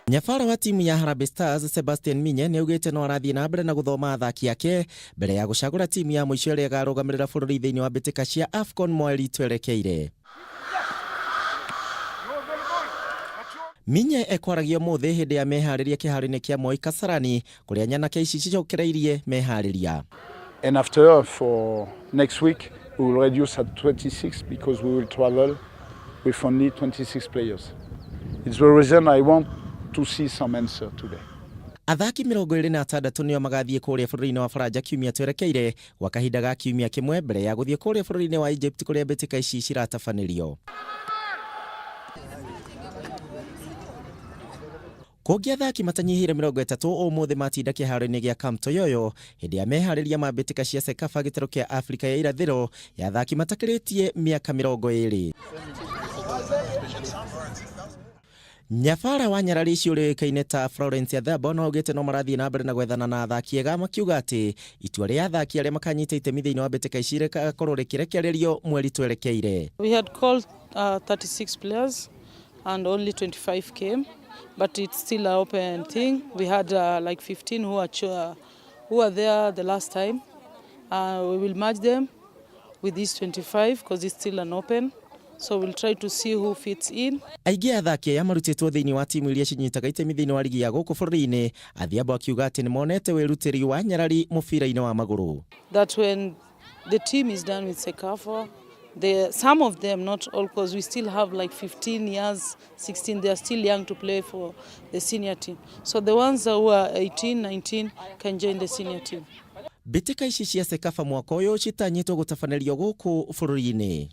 Nyabara wa timu ya Harambee Stars Sebastian Minye ni augite no arathie na mbere na guthoma athaki ake mbere ya gucagura timu ya muico ĩrĩa ĩgarugamĩrĩra bũrũri thĩinĩ wa mbĩtĩka cia AFCON mweri twerekeire. Minye ekwaragio muthi hindi ya meharĩria kĩharo-inĩ kĩa Moi Kasarani kuria nyanake ici cicokereirie meharĩria. And after, for next week, we will reduce at 26 because we will travel with only 26 players. It's the reason I want to see some answer today. Athaki 26 nĩo magathie kũrĩa bũrũri-inĩ wa Faranja kiumia twerekeire gwa kahinda ga kiumia kĩmwe mbere ya gũthie kũrĩa bũrũri-inĩ wa Egypt kũrĩa mbĩtĩka ici ciratabanĩrio. Kũngĩ athaki matanyihire 30 ũmũthĩ matinda kĩharo-inĩ gĩa Camp Toyoyo hĩndĩ ya meharĩria ma mbĩtĩka cia Sekafa gĩtaro kĩa Afrika ya irathĩro ya athaki matakiritie miaka 20. Nyabara wa Nyarari ciũrĩkaine ta Florence Adhabo no augĩte no marathie na mbere na gwethana na athaki ega makiuga atĩ itua rĩa athaki arĩa makanyita itemi thĩinĩ wa mbĩtĩka ici rĩgakorwo rĩkĩrekererio mweri twerekeire. We had called 36 players and only 25 came, but it's still an open thing. We had like 15 who are there the last time. We will merge them with these 25 because it's still an open. So we'll try to see who fits in. Aingĩ athaki aya marutĩtwo thĩinĩ wa timu iria cinyitaga itemi thĩinĩ wa ligi ya gũkũ bũrũri-inĩ. Adhiambo akiuga atĩ nĩ monete wĩrutĩri wa Nyarari mũbira-inĩ wa magũrũ. That when the team is done with Sekafa, some of them, not all, because we still have like 15 years, 16, they are still young to play for the senior team. So the ones who are 18, 19 can join the senior team. Mbĩtĩka ici cia Sekafa mwaka ũyũ citanyĩtwo gũtabanĩrio gũkũ bũrũri-inĩ.